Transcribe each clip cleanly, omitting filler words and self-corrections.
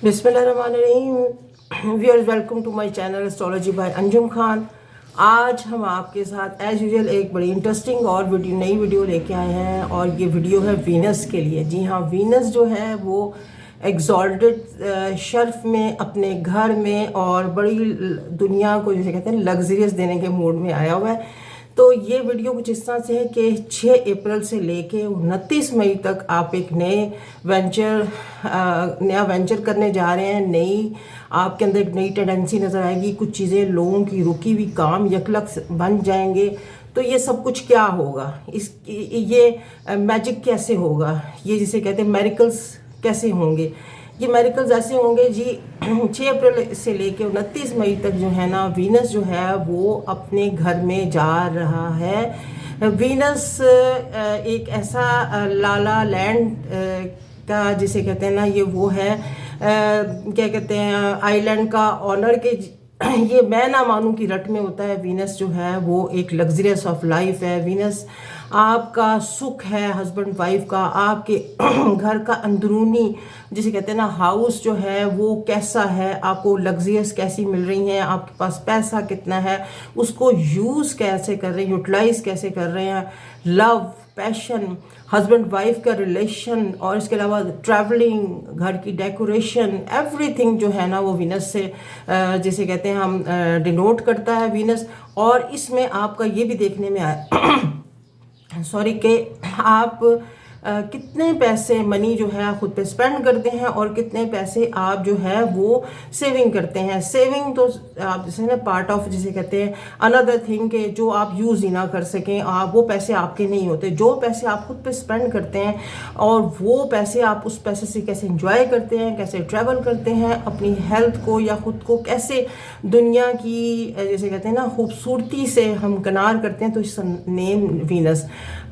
बिस्मिल्लाहिर्रहमानिर्रहीम viewers, welcome to my channel astrology by Anjum Khan. आज हम आपके साथ एज़ यूजुअल एक बड़ी इंटरेस्टिंग और नई वीडियो लेके आए हैं और ये वीडियो है वीनस के लिए। जी हाँ, वीनस जो है वो एग्जॉल्टेड शर्फ में अपने घर में और बड़ी दुनिया को जैसे कहते हैं लग्जरियस देने के मूड में आया हुआ है। तो ये वीडियो कुछ इस तरह से है कि 6 अप्रैल से लेके 29 मई तक आप एक नया वेंचर करने जा रहे हैं। आपके अंदर एक नई टेंडेंसी नज़र आएगी, कुछ चीज़ें लोगों की रुकी हुई काम यकलक बन जाएंगे। तो ये सब कुछ क्या होगा, ये मैजिक कैसे होगा, ये जिसे कहते हैं मेरिकल्स कैसे होंगे। ये मेरिकल्स ऐसे होंगे जी 6 अप्रैल से लेके 29 मई तक जो है ना, वीनस जो है वो अपने घर में जा रहा है। वीनस एक ऐसा लाला लैंड का जिसे कहते हैं ना, ये वो है क्या कहते हैं आइलैंड का ऑनर के ये मैं ना मानूं कि रट में होता है। वीनस जो है वो एक लग्जरियस ऑफ लाइफ है। वीनस आपका सुख है, हस्बैंड वाइफ का, आपके घर का अंदरूनी जिसे कहते हैं ना हाउस जो है वो कैसा है, आपको लग्जरियस कैसी मिल रही हैं, आपके पास पैसा कितना है, उसको यूज़ कैसे कर रहे हैं, यूटिलाइज कैसे कर रहे हैं, लव, पैशन, हस्बैंड वाइफ का रिलेशन और इसके अलावा ट्रैवलिंग, घर की डेकोरेशन, एवरीथिंग जो है ना वो वीनस से जिसे कहते हैं हम डिनोट करता है वीनस। और इसमें आपका ये भी देखने में आया सॉरी कि आप कितने पैसे मनी जो है खुद पे स्पेंड करते हैं और कितने पैसे आप जो है वो सेविंग करते हैं। सेविंग तो आप जैसे ना पार्ट ऑफ जिसे कहते हैं अनदर थिंग के जो आप यूज़ ही ना कर सकें, आप वो पैसे आपके नहीं होते। जो पैसे आप खुद पे स्पेंड करते हैं और वो पैसे आप उस पैसे से कैसे इंजॉय करते हैं, कैसे ट्रैवल करते हैं, अपनी हेल्थ को या खुद को कैसे दुनिया की जैसे कहते हैं ना खूबसूरती से हम कनार करते हैं, तो इस नेम वीनस।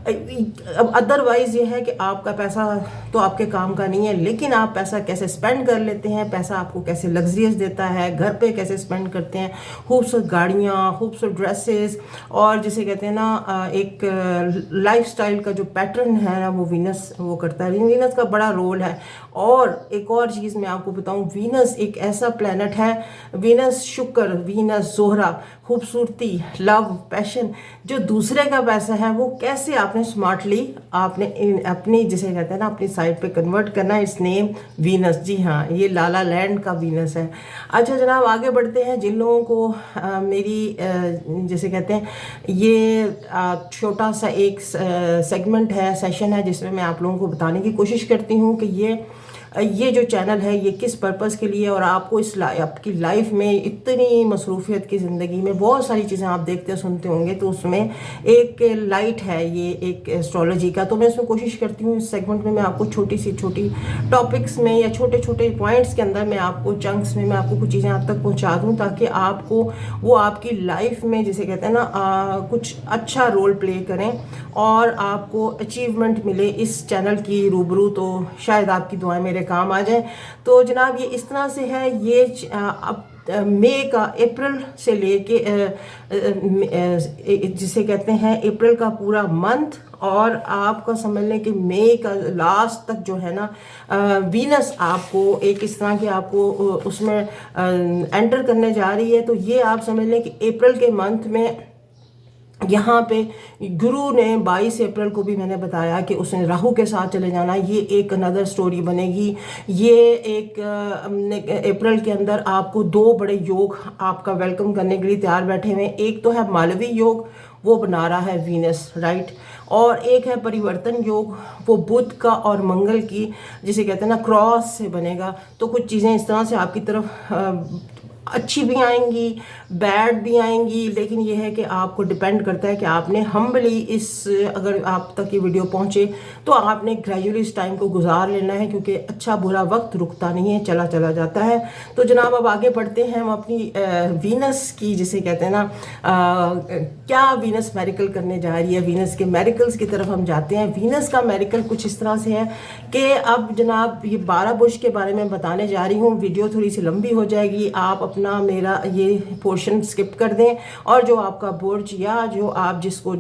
अब अदरवाइज ये है कि आपका पैसा तो आपके काम का नहीं है, लेकिन आप पैसा कैसे स्पेंड कर लेते हैं, पैसा आपको कैसे लग्जरियस देता है, घर पे कैसे स्पेंड करते हैं, खूबसूरत गाड़ियाँ, खूबसूरत ड्रेसेस और जिसे कहते हैं ना एक लाइफस्टाइल का जो पैटर्न है ना वो वीनस वो करता है। वीनस का बड़ा रोल है। और एक और चीज़ मैं आपको बताऊं, वीनस एक ऐसा प्लेनेट है, वीनस शुक्र, वीनस जोहरा, खूबसूरती, लव, पैशन, जो दूसरे का पैसा है वो कैसे आपने स्मार्टली आपने अपनी जिसे कहते हैं ना अपनी साइड पे कन्वर्ट करना है। इस नेम वीनस। जी हाँ, ये लाला लैंड का वीनस है। अच्छा जनाब, आगे बढ़ते हैं। जिन लोगों को मेरी जैसे कहते हैं ये छोटा सा एक सेगमेंट है, सेशन है, जिसमें मैं आप लोगों को बताने की कोशिश करती हूँ कि ये जो चैनल है ये किस पर्पज़ के लिए, और आपको आपकी लाइफ में इतनी मसरूफियत की ज़िंदगी में बहुत सारी चीज़ें आप देखते सुनते होंगे, तो उसमें एक लाइट है ये एक एस्ट्रोलॉजी का। तो मैं इसमें कोशिश करती हूँ इस सेगमेंट में मैं आपको छोटी टॉपिक्स में या छोटे छोटे पॉइंट्स के अंदर मैं आपको चंक्स में मैं आपको कुछ चीज़ें आप तक पहुँचा दूँ, ताकि आपको वो आपकी लाइफ में जिसे कहते हैं ना कुछ अच्छा रोल प्ले करें और आपको अचीवमेंट मिले इस चैनल की रूबरू। तो शायद आपकी दुआएं मेरे काम आ जाए। तो जनाब ये इस तरह से है। ये अब मई का अप्रैल से लेके जिसे कहते हैं अप्रैल का पूरा मंथ और आपका समझ लें कि मई का लास्ट तक जो है ना वीनस आपको एक इस तरह की आपको उसमें एंटर करने जा रही है। तो ये आप समझ लें कि अप्रैल के मंथ में यहाँ पे गुरु ने 22 अप्रैल को भी मैंने बताया कि उसने राहु के साथ चले जाना। ये एक अनदर स्टोरी बनेगी। ये एक अप्रैल के अंदर आपको 2 बड़े योग आपका वेलकम करने के लिए तैयार बैठे हुए हैं। एक तो है मालवी योग, वो बना रहा है वीनस, राइट, और एक है परिवर्तन योग, वो बुध का और मंगल की जिसे कहते हैं ना क्रॉस से बनेगा। तो कुछ चीज़ें इस तरह से आपकी तरफ अच्छी भी आएंगी, बैड भी आएंगी, लेकिन ये है कि आपको डिपेंड करता है कि आपने हम्बली अगर आप तक ये वीडियो पहुंचे तो आपने ग्रेजुअली इस टाइम को गुजार लेना है, क्योंकि अच्छा बुरा वक्त रुकता नहीं है, चला चला जाता है। तो जनाब अब आगे बढ़ते हैं हम अपनी वीनस की जिसे कहते हैं ना क्या वीनस मेरिकल करने जा रही है। वीनस के मेरिकल्स की तरफ हम जाते हैं। वीनस का मेरिकल कुछ इस तरह से है कि अब जनाब ये 12 बुश के बारे में बताने जा रही हूँ। वीडियो थोड़ी सी लंबी हो जाएगी, आप अपना मेरा ये पोर्शन स्किप कर दें और जो आपका बुर्ज या जो आप जिसको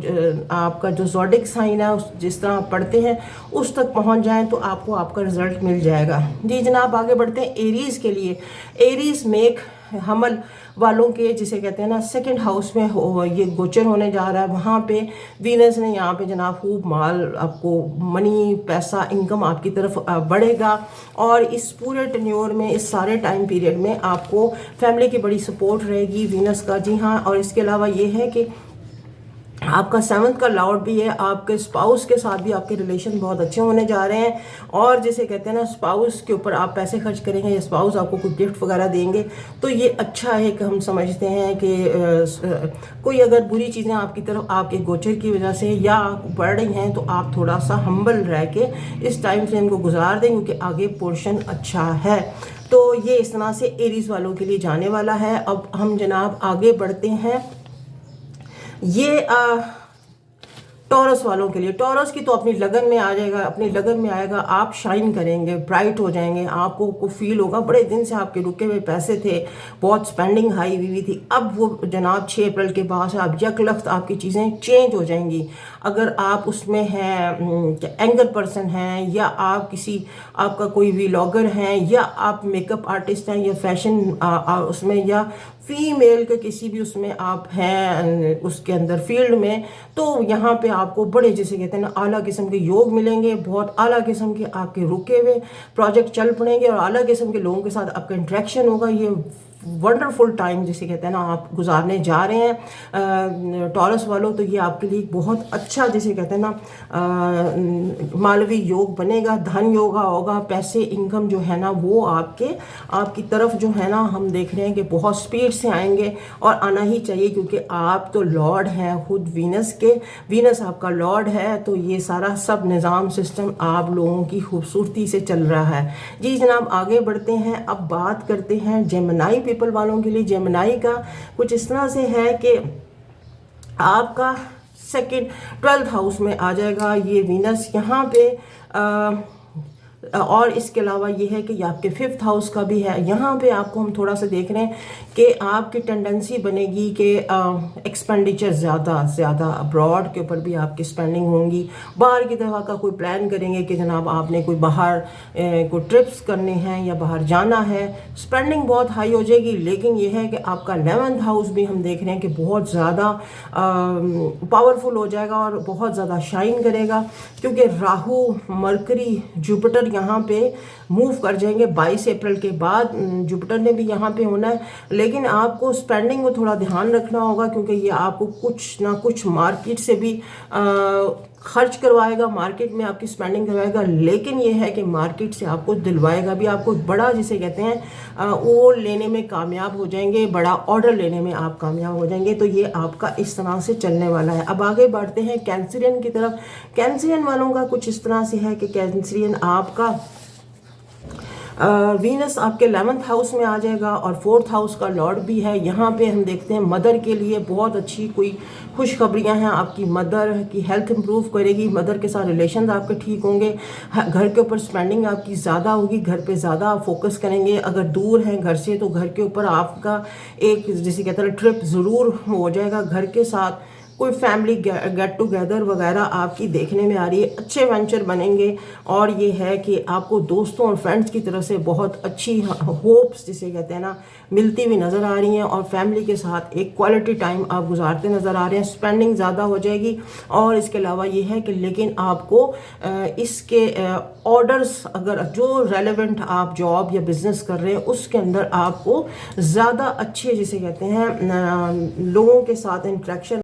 आपका जो ज़ोडिक साइन है जिस तरह आप पढ़ते हैं उस तक पहुंच जाएं तो आपको आपका रिजल्ट मिल जाएगा। जी जनाब, आगे बढ़ते हैं एरीज़ के लिए। एरीज़ मेघ हमल वालों के जिसे कहते हैं ना सेकंड हाउस में ये गोचर होने जा रहा है। वहाँ पे वीनस ने यहाँ पे जनाब खूब माल आपको मनी पैसा इनकम आपकी तरफ बढ़ेगा और इस पूरे टेन्योर में इस सारे टाइम पीरियड में आपको फैमिली की बड़ी सपोर्ट रहेगी वीनस का। जी हाँ, और इसके अलावा ये है कि आपका 7th का लॉर्ड भी है, आपके स्पाउस के साथ भी आपके रिलेशन बहुत अच्छे होने जा रहे हैं और जिसे कहते हैं ना स्पाउस के ऊपर आप पैसे खर्च करेंगे या स्पाउस आपको कोई गिफ्ट वगैरह देंगे तो ये अच्छा है कि हम समझते हैं कि कोई अगर बुरी चीज़ें आपकी तरफ आपके गोचर की वजह से या बढ़ रही हैं तो आप थोड़ा सा हम्बल रह के इस टाइम फ्रेम को गुजार दें क्योंकि आगे पोर्शन अच्छा है। तो ये इस तरह से एरीज वालों के लिए जाने वाला है। अब हम जनाब आगे बढ़ते हैं। ये टॉरस वालों के लिए, टॉरस की तो अपनी लगन में आ जाएगा, अपनी लगन में आएगा, आप शाइन करेंगे, ब्राइट हो जाएंगे, आपको को फील होगा बड़े दिन से आपके रुके हुए पैसे थे, बहुत स्पेंडिंग हाई हुई थी, अब वो जनाब 6 अप्रैल के बाद से आप यकलख्त आपकी चीज़ें चेंज हो जाएंगी। अगर आप उसमें हैं एंकर पर्सन हैं या आप किसी आपका कोई व्लॉगर हैं या आप मेकअप आर्टिस्ट हैं या फैशन उसमें या फीमेल के किसी भी उसमें आप हैं उसके अंदर फील्ड में, तो यहाँ पे आपको बड़े जिसे कहते हैं ना आला किस्म के योग मिलेंगे, बहुत आला किस्म के आपके रुके हुए प्रोजेक्ट चल पड़ेंगे और आला किस्म के लोगों के साथ आपका इंटरेक्शन होगा। ये वंडरफुल टाइम जिसे कहते हैं ना आप गुजारने जा रहे हैं टॉरस वालों, तो ये आपके लिए बहुत अच्छा जिसे कहते हैं ना मालवी योग बनेगा, धन योगा होगा, पैसे इनकम जो है ना वो आपकी तरफ जो है ना हम देख रहे हैं कि बहुत स्पीड से आएंगे और आना ही चाहिए क्योंकि आप तो लॉर्ड हैं खुद वीनस के, वीनस आपका लॉर्ड है, तो ये सारा सब निज़ाम सिस्टम आप लोगों की खूबसूरती से चल रहा है। जी जनाब, आगे बढ़ते हैं। अब बात करते हैं जेमिनी पीपल वालों के लिए। जेमिनी का कुछ इस तरह से है कि आपका 12th हाउस में आ जाएगा ये वीनस यहाँ पे और इसके अलावा ये है कि ये आपके 5th हाउस का भी है। यहाँ पे आपको हम थोड़ा सा देख रहे हैं कि आपकी टेंडेंसी बनेगी कि एक्सपेंडिचर ज़्यादा अब्रॉड के ऊपर भी आपकी स्पेंडिंग होंगी। बाहर की तरह का कोई प्लान करेंगे कि जनाब आपने कोई बाहर कोई ट्रिप्स करने हैं या बाहर जाना है, स्पेंडिंग बहुत हाई हो जाएगी। लेकिन ये है कि आपका 11th हाउस भी हम देख रहे हैं कि बहुत ज़्यादा पावरफुल हो जाएगा और बहुत ज़्यादा शाइन करेगा क्योंकि राहु, मरकरी, जुपिटर यहाँ पे मूव कर जाएंगे 22 अप्रैल के बाद। जुपिटर ने भी यहाँ पे होना है, लेकिन आपको स्पेंडिंग को थोड़ा ध्यान रखना होगा क्योंकि ये आपको कुछ ना कुछ मार्केट से भी खर्च करवाएगा, मार्केट में आपकी स्पेंडिंग करवाएगा। लेकिन ये है कि मार्केट से आपको दिलवाएगा भी, आपको बड़ा जिसे कहते हैं वो लेने में कामयाब हो जाएंगे, बड़ा ऑर्डर लेने में आप कामयाब हो जाएंगे। तो ये आपका इस तरह से चलने वाला है। अब आगे बढ़ते हैं कैंसरियन की तरफ। कैंसरियन वालों का कुछ इस तरह से है कि कैंसरियन आपका वीनस आपके 11th हाउस में आ जाएगा और 4th हाउस का लॉर्ड भी है। यहाँ पे हम देखते हैं मदर के लिए बहुत अच्छी कोई खुशखबरियाँ हैं। आपकी मदर की हेल्थ इंप्रूव करेगी, मदर के साथ रिलेशन आपके ठीक होंगे, घर के ऊपर स्पेंडिंग आपकी ज़्यादा होगी, घर पे ज़्यादा आप फोकस करेंगे। अगर दूर हैं घर से तो घर के ऊपर आपका एक जिसे कहते हैं ट्रिप ज़रूर हो जाएगा, घर के साथ कोई फैमिली गेट टुगेदर वगैरह आपकी देखने में आ रही है, अच्छे वेंचर बनेंगे। और ये है कि आपको दोस्तों और फ्रेंड्स की तरफ से बहुत अच्छी होप्स जिसे कहते हैं ना मिलती हुई नज़र आ रही हैं और फैमिली के साथ एक क्वालिटी टाइम आप गुजारते नज़र आ रहे हैं। स्पेंडिंग ज़्यादा हो जाएगी और इसके अलावा ये है कि लेकिन आपको इसके ऑर्डर्स अगर जो रेलेवेंट आप जॉब या बिज़नेस कर रहे हैं उसके अंदर आपको ज़्यादा अच्छे जिसे कहते हैं लोगों के साथ इंटरेक्शन